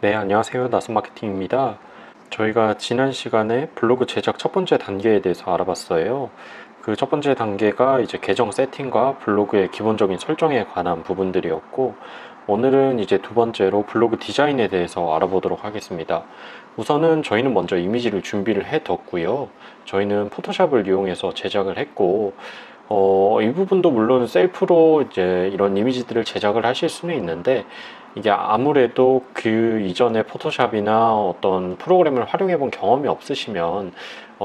네, 안녕하세요. 나스마케팅입니다. 저희가 지난 시간에 블로그 제작 첫 번째 단계에 대해서 알아봤어요. 그 첫 번째 단계가 이제 계정 세팅과 블로그의 기본적인 설정에 관한 부분들이었고, 오늘은 이제 두 번째로 블로그 디자인에 대해서 알아보도록 하겠습니다. 우선은 저희는 먼저 이미지를 준비를 해 뒀고요. 저희는 포토샵을 이용해서 제작을 했고, 이 부분도 물론 셀프로 이제 이런 이미지들을 제작을 하실 수는 있는데, 이게 아무래도 그 이전에 포토샵이나 어떤 프로그램을 활용해 본 경험이 없으시면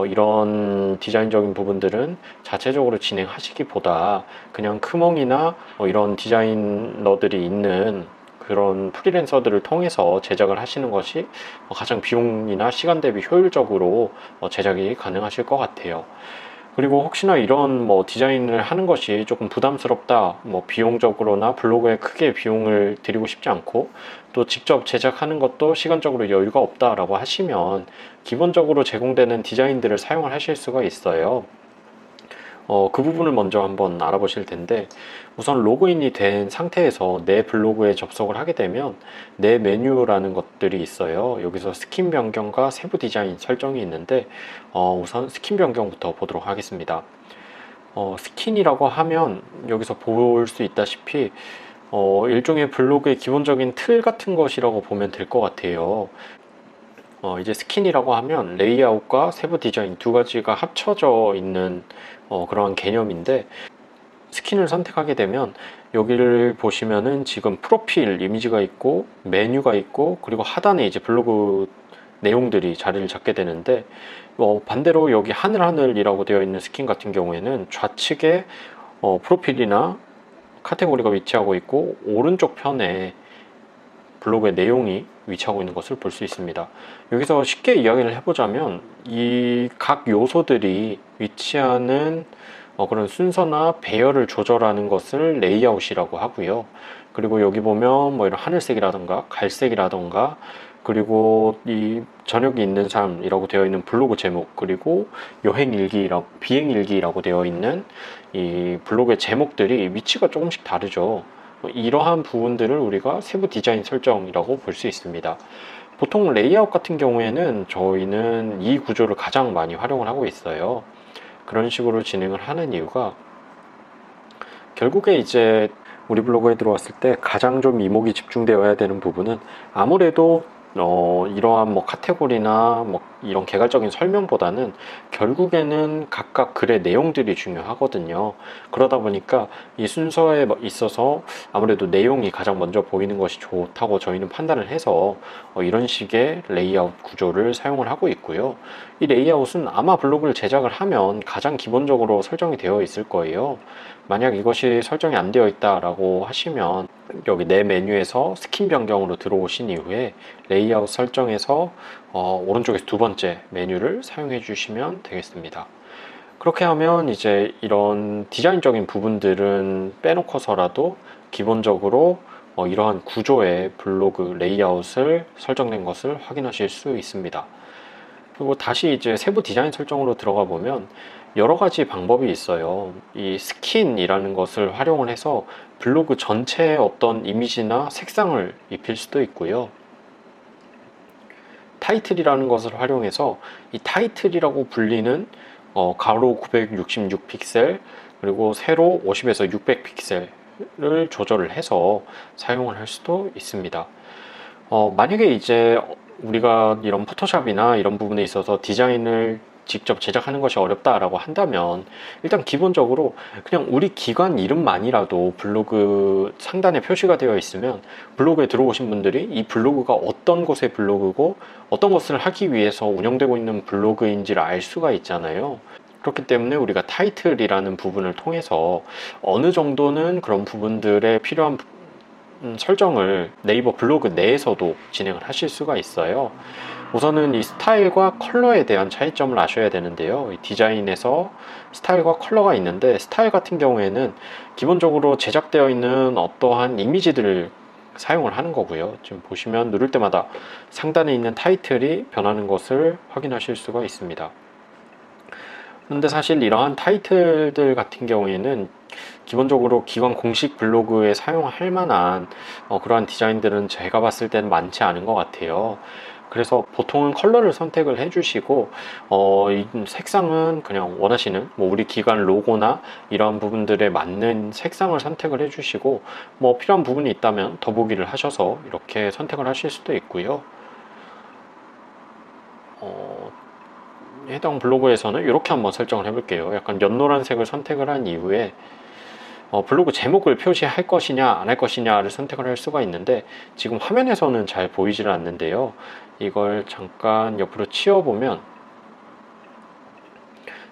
이런 디자인적인 부분들은 자체적으로 진행하시기보다 그냥 크몽이나 이런 디자이너들이 있는 그런 프리랜서들을 통해서 제작을 하시는 것이 가장 비용이나 시간 대비 효율적으로 제작이 가능하실 것 같아요. 그리고 혹시나 이런 디자인을 하는 것이 조금 부담스럽다, 비용적으로나 블로그에 크게 비용을 들이고 싶지 않고 또 직접 제작하는 것도 시간적으로 여유가 없다라고 하시면 기본적으로 제공되는 디자인들을 사용을 하실 수가 있어요. 그 부분을 먼저 한번 알아보실 텐데, 우선 로그인이 된 상태에서 내 블로그에 접속을 하게 되면 내 메뉴라는 것들이 있어요. 여기서 스킨 변경과 세부 디자인 설정이 있는데, 우선 스킨 변경부터 보도록 하겠습니다. 스킨이라고 하면 여기서 볼 수 있다시피 일종의 블로그의 기본적인 틀 같은 것이라고 보면 될 것 같아요. 이제 스킨이라고 하면 레이아웃과 세부 디자인 두 가지가 합쳐져 있는 그러한 개념인데, 스킨을 선택하게 되면 여기를 보시면은 지금 프로필 이미지가 있고 메뉴가 있고 그리고 하단에 이제 블로그 내용들이 자리를 잡게 되는데, 반대로 여기 하늘하늘이라고 되어 있는 스킨 같은 경우에는 좌측에 프로필이나 카테고리가 위치하고 있고 오른쪽 편에 블로그의 내용이 위치하고 있는 것을 볼 수 있습니다. 여기서 쉽게 이야기를 해보자면 이 각 요소들이 위치하는 그런 순서나 배열을 조절하는 것을 레이아웃이라고 하고요. 그리고 여기 보면 이런 하늘색이라던가 갈색이라던가 그리고 이 저녁이 있는 삶이라고 되어 있는 블로그 제목, 그리고 여행일기라고 비행일기라고 되어 있는 이 블로그의 제목들이 위치가 조금씩 다르죠. 이러한 부분들을 우리가 세부 디자인 설정이라고 볼 수 있습니다. 보통 레이아웃 같은 경우에는 저희는 이 구조를 가장 많이 활용을 하고 있어요. 그런 식으로 진행을 하는 이유가, 결국에 이제 우리 블로그에 들어왔을 때 가장 좀 이목이 집중되어야 되는 부분은 아무래도 이러한 카테고리나 이런 개괄적인 설명보다는 결국에는 각각 글의 내용들이 중요하거든요. 그러다 보니까 이 순서에 있어서 아무래도 내용이 가장 먼저 보이는 것이 좋다고 저희는 판단을 해서 이런 식의 레이아웃 구조를 사용을 하고 있고요. 이 레이아웃은 아마 블로그를 제작을 하면 가장 기본적으로 설정이 되어 있을 거예요. 만약 이것이 설정이 안 되어 있다라고 하시면 여기 내 메뉴에서 스킨 변경으로 들어오신 이후에 레이아웃 설정에서 오른쪽에서 두 번째 메뉴를 사용해 주시면 되겠습니다. 그렇게 하면 이제 이런 디자인적인 부분들은 빼놓고서라도 기본적으로 이러한 구조의 블로그 레이아웃을 설정된 것을 확인하실 수 있습니다. 그리고 다시 이제 세부 디자인 설정으로 들어가 보면 여러 가지 방법이 있어요. 이 스킨이라는 것을 활용을 해서 블로그 전체에 어떤 이미지나 색상을 입힐 수도 있고요. 타이틀이라는 것을 활용해서 이 타이틀이라고 불리는 가로 966 픽셀 그리고 세로 50에서 600 픽셀을 조절을 해서 사용을 할 수도 있습니다. 만약에 이제 우리가 이런 포토샵이나 이런 부분에 있어서 디자인을 직접 제작하는 것이 어렵다라고 한다면 일단 기본적으로 그냥 우리 기관 이름만이라도 블로그 상단에 표시가 되어 있으면 블로그에 들어오신 분들이 이 블로그가 어떤 곳의 블로그고 어떤 것을 하기 위해서 운영되고 있는 블로그인지를 알 수가 있잖아요. 그렇기 때문에 우리가 타이틀이라는 부분을 통해서 어느 정도는 그런 부분들에 필요한 설정을 네이버 블로그 내에서도 진행을 하실 수가 있어요. 우선은 이 스타일과 컬러에 대한 차이점을 아셔야 되는데요. 이 디자인에서 스타일과 컬러가 있는데, 스타일 같은 경우에는 기본적으로 제작되어 있는 어떠한 이미지들을 사용을 하는 거고요. 지금 보시면 누를 때마다 상단에 있는 타이틀이 변하는 것을 확인하실 수가 있습니다. 근데 사실 이러한 타이틀들 같은 경우에는 기본적으로 기관 공식 블로그에 사용할 만한 그러한 디자인들은 제가 봤을 때는 많지 않은 것 같아요. 그래서 보통은 컬러를 선택을 해주시고 이 색상은 그냥 원하시는 뭐 우리 기관 로고나 이런 부분들에 맞는 색상을 선택을 해주시고 뭐 필요한 부분이 있다면 더보기를 하셔서 이렇게 선택을 하실 수도 있고요. 해당 블로그에서는 이렇게 한번 설정을 해볼게요. 약간 연노란색을 선택을 한 이후에 블로그 제목을 표시할 것이냐 안 할 것이냐를 선택을 할 수가 있는데 지금 화면에서는 잘 보이질 않는데요. 이걸 잠깐 옆으로 치워보면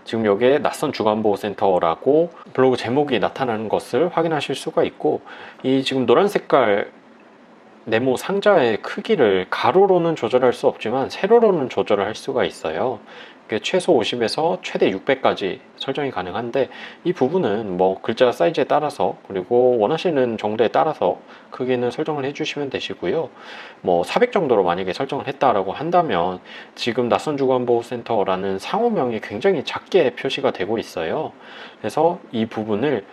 지금 여기에 낯선 주간보호센터라고 블로그 제목이 나타나는 것을 확인하실 수가 있고, 이 지금 노란 색깔 네모 상자의 크기를 가로로는 조절할 수 없지만 세로로는 조절을 할 수가 있어요. 최소 50에서 최대 600까지 설정이 가능한데, 이 부분은 뭐 글자 사이즈에 따라서 그리고 원하시는 정도에 따라서 크기는 설정을 해주시면 되시고요. 뭐 400 정도로 만약에 설정을 했다라고 한다면 지금 낯선 주간보호센터라는 상호명이 굉장히 작게 표시가 되고 있어요. 그래서 이 부분을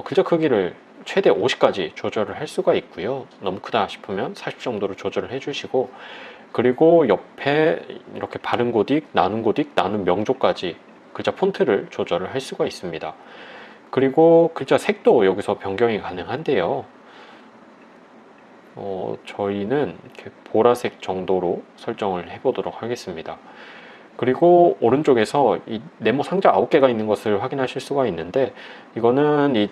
글자 크기를 최대 50까지 조절을 할 수가 있고요. 너무 크다 싶으면 40 정도로 조절을 해주시고, 그리고 옆에 이렇게 바른 고딕, 나눈 고딕, 나눈 명조까지 글자 폰트를 조절을 할 수가 있습니다. 그리고 글자 색도 여기서 변경이 가능한데요. 저희는 이렇게 보라색 정도로 설정을 해보도록 하겠습니다. 그리고 오른쪽에서 이 네모 상자 9개가 있는 것을 확인하실 수가 있는데, 이거는 이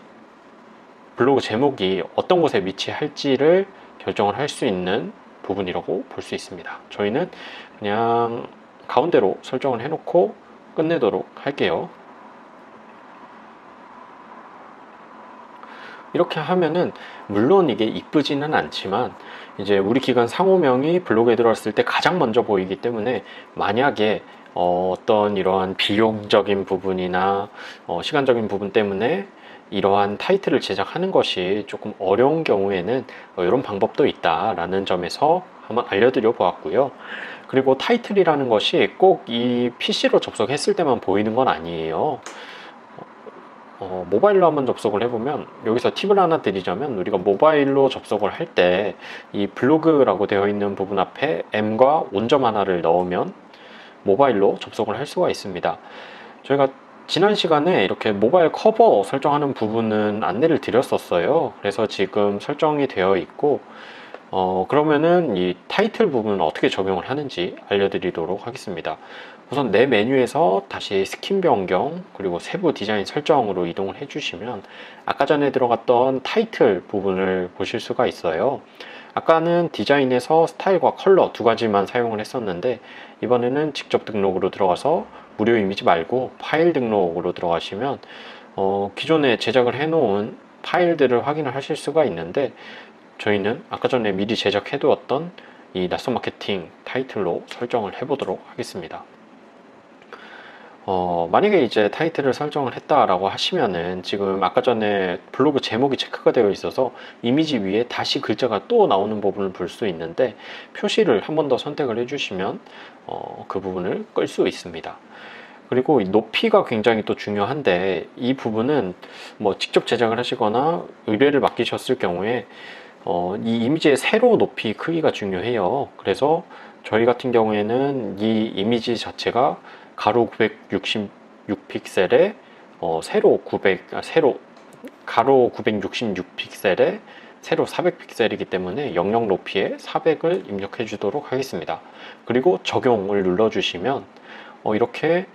블로그 제목이 어떤 곳에 위치할지를 결정을 할 수 있는 부분이라고 볼 수 있습니다. 저희는 그냥 가운데로 설정을 해놓고 끝내도록 할게요. 이렇게 하면은 물론 이게 이쁘지는 않지만 이제 우리 기관 상호명이 블로그에 들어왔을 때 가장 먼저 보이기 때문에, 만약에 어떤 이러한 비용적인 부분이나 시간적인 부분 때문에 이러한 타이틀을 제작하는 것이 조금 어려운 경우에는 이런 방법도 있다라는 점에서 한번 알려드려 보았고요. 그리고 타이틀이라는 것이 꼭 이 PC로 접속했을 때만 보이는 건 아니에요. 모바일로 한번 접속을 해보면, 여기서 팁을 하나 드리자면, 우리가 모바일로 접속을 할 때 이 블로그라고 되어 있는 부분 앞에 M과 온점 하나를 넣으면 모바일로 접속을 할 수가 있습니다. 저희가 지난 시간에 이렇게 모바일 커버 설정하는 부분은 안내를 드렸었어요. 그래서 지금 설정이 되어 있고, 그러면은 이 타이틀 부분은 어떻게 적용을 하는지 알려드리도록 하겠습니다. 우선 내 메뉴에서 다시 스킨 변경 그리고 세부 디자인 설정으로 이동을 해주시면 아까 전에 들어갔던 타이틀 부분을 보실 수가 있어요. 아까는 디자인에서 스타일과 컬러 두 가지만 사용을 했었는데, 이번에는 직접 등록으로 들어가서 무료 이미지 말고 파일 등록으로 들어가시면 기존에 제작을 해 놓은 파일들을 확인을 하실 수가 있는데, 저희는 아까 전에 미리 제작해 두었던 이 낯선 마케팅 타이틀로 설정을 해 보도록 하겠습니다. 만약에 이제 타이틀을 설정을 했다라고 하시면은 지금 아까 전에 블로그 제목이 체크가 되어 있어서 이미지 위에 다시 글자가 또 나오는 부분을 볼 수 있는데, 표시를 한 번 더 선택을 해주시면 그 부분을 끌 수 있습니다. 그리고 이 높이가 굉장히 또 중요한데, 이 부분은 뭐 직접 제작을 하시거나 의뢰를 맡기셨을 경우에 이 이미지의 세로 높이 크기가 중요해요. 그래서 저희 같은 경우에는 이 이미지 자체가 가로 966픽셀에 가로 966픽셀에 세로 400픽셀이기 때문에 영역 높이에 400을 입력해 주도록 하겠습니다. 그리고 적용을 눌러 주시면 이렇게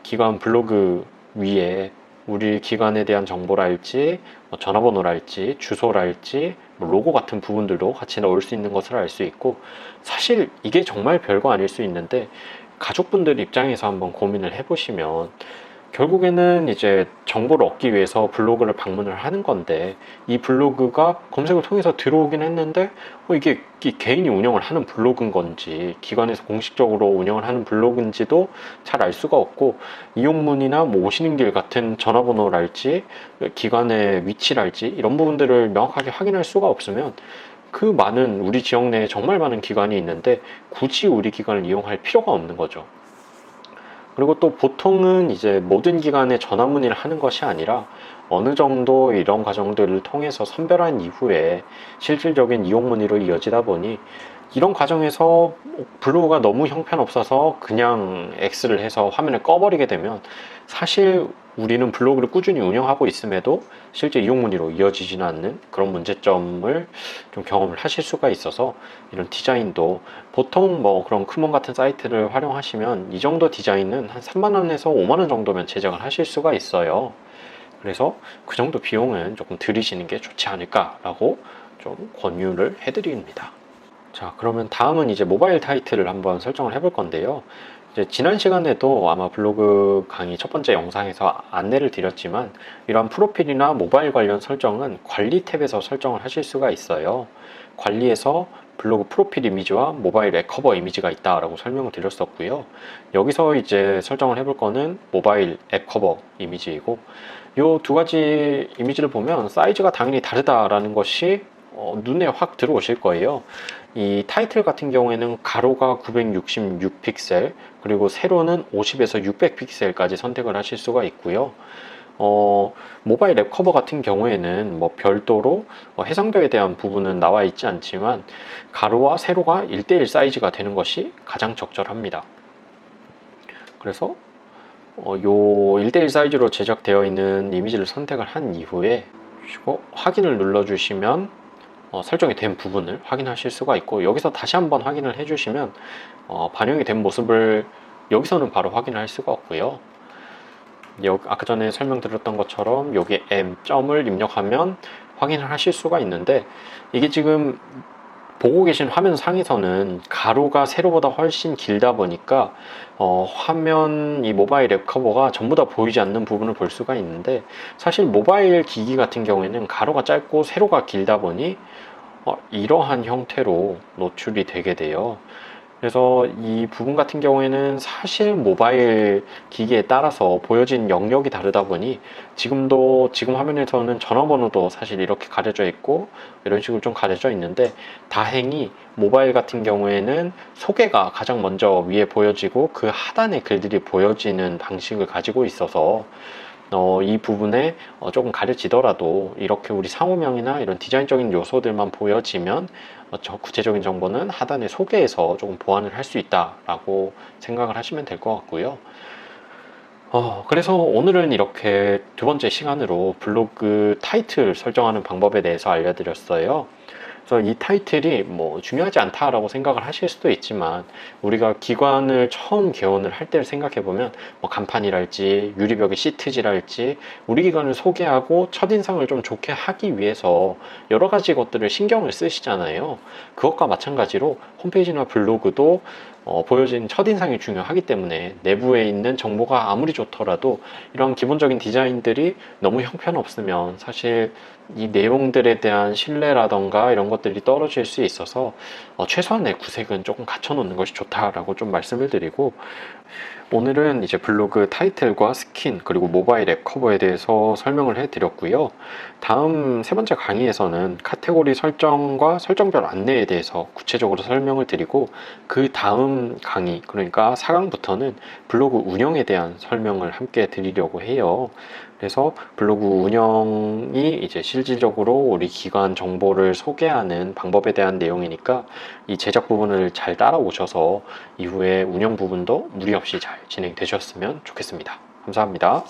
기관 블로그 위에 우리 기관에 대한 정보랄지 전화번호랄지 주소랄지 로고 같은 부분들도 같이 넣을 수 있는 것을 알 수 있고, 사실 이게 정말 별거 아닐 수 있는데 가족분들 입장에서 한번 고민을 해보시면, 결국에는 이제 정보를 얻기 위해서 블로그를 방문을 하는 건데, 이 블로그가 검색을 통해서 들어오긴 했는데 이게 개인이 운영을 하는 블로그인 건지 기관에서 공식적으로 운영을 하는 블로그인지도 잘 알 수가 없고, 이용문이나 뭐 오시는 길 같은 전화번호랄지 기관의 위치랄지 이런 부분들을 명확하게 확인할 수가 없으면, 그 많은 우리 지역 내에 정말 많은 기관이 있는데 굳이 우리 기관을 이용할 필요가 없는 거죠. 그리고 또 보통은 이제 모든 기관에 전화 문의를 하는 것이 아니라 어느 정도 이런 과정들을 통해서 선별한 이후에 실질적인 이용 문의로 이어지다 보니 이런 과정에서 블로그가 너무 형편없어서 그냥 X를 해서 화면을 꺼버리게 되면 사실 우리는 블로그를 꾸준히 운영하고 있음에도 실제 이용 문의로 이어지지는 않는 그런 문제점을 좀 경험을 하실 수가 있어서 이런 디자인도 보통 뭐 그런 크몬 같은 사이트를 활용하시면 이 정도 디자인은 한 3만원에서 5만원 정도면 제작을 하실 수가 있어요. 그래서 그 정도 비용은 조금 들이시는 게 좋지 않을까라고 좀 권유를 해드립니다. 자, 그러면 다음은 이제 모바일 타이틀을 한번 설정을 해볼 건데요. 이제 지난 시간에도 아마 블로그 강의 첫 번째 영상에서 안내를 드렸지만 이러한 프로필이나 모바일 관련 설정은 관리 탭에서 설정을 하실 수가 있어요. 관리에서 블로그 프로필 이미지와 모바일 앱 커버 이미지가 있다라고 설명을 드렸었고요. 여기서 이제 설정을 해볼 거는 모바일 앱 커버 이미지이고 이 두 가지 이미지를 보면 사이즈가 당연히 다르다라는 것이 눈에 확 들어오실 거예요. 이 타이틀 같은 경우에는 가로가 966픽셀 그리고 세로는 50에서 600픽셀까지 선택을 하실 수가 있고요. 모바일 앱 커버 같은 경우에는 뭐 별도로 해상도에 대한 부분은 나와 있지 않지만 가로와 세로가 1대1 사이즈가 되는 것이 가장 적절합니다. 그래서 요 1대1 사이즈로 제작되어 있는 이미지를 선택을 한 이후에 확인을 눌러주시면 설정이 된 부분을 확인하실 수가 있고 여기서 다시 한번 확인을 해주시면 반영이 된 모습을 여기서는 바로 확인할 수가 없고요. 아까 전에 설명드렸던 것처럼 여기 M점을 입력하면 확인을 하실 수가 있는데 이게 지금 보고 계신 화면 상에서는 가로가 세로보다 훨씬 길다 보니까 화면 이 모바일 앱 커버가 전부 다 보이지 않는 부분을 볼 수가 있는데 사실 모바일 기기 같은 경우에는 가로가 짧고 세로가 길다 보니 이러한 형태로 노출이 되게 돼요. 그래서 이 부분 같은 경우에는 사실 모바일 기기에 따라서 보여진 영역이 다르다 보니 지금 화면에서는 전화번호도 사실 이렇게 가려져 있고 이런 식으로 좀 가려져 있는데 다행히 모바일 같은 경우에는 소개가 가장 먼저 위에 보여지고 그 하단에 글들이 보여지는 방식을 가지고 있어서 이 부분에 조금 가려지더라도 이렇게 우리 상호명이나 이런 디자인적인 요소들만 보여지면 구체적인 정보는 하단의 소개에서 조금 보완을 할 수 있다라고 생각을 하시면 될 것 같고요. 그래서 오늘은 이렇게 두 번째 시간으로 블로그 타이틀 설정하는 방법에 대해서 알려드렸어요. 그래서 이 타이틀이 뭐 중요하지 않다라고 생각을 하실 수도 있지만 우리가 기관을 처음 개원을 할 때를 생각해 보면 뭐 간판이랄지 유리벽의 시트지랄지 우리 기관을 소개하고 첫인상을 좀 좋게 하기 위해서 여러 가지 것들을 신경을 쓰시잖아요. 그것과 마찬가지로 홈페이지나 블로그도 보여진 첫인상이 중요하기 때문에 내부에 있는 정보가 아무리 좋더라도 이런 기본적인 디자인들이 너무 형편없으면 사실 이 내용들에 대한 신뢰라던가 이런 것들이 떨어질 수 있어서 최소한의 구색은 조금 갖춰 놓는 것이 좋다라고 좀 말씀을 드리고 오늘은 이제 블로그 타이틀과 스킨 그리고 모바일 앱 커버에 대해서 설명을 해 드렸고요. 다음 세 번째 강의에서는 카테고리 설정과 설정별 안내에 대해서 구체적으로 설명을 드리고 그 다음 강의 그러니까 4강부터는 블로그 운영에 대한 설명을 함께 드리려고 해요. 그래서 블로그 운영이 이제 실질적으로 우리 기관 정보를 소개하는 방법에 대한 내용이니까 이 제작 부분을 잘 따라오셔서 이후에 운영 부분도 무리 없이 잘 진행되셨으면 좋겠습니다. 감사합니다.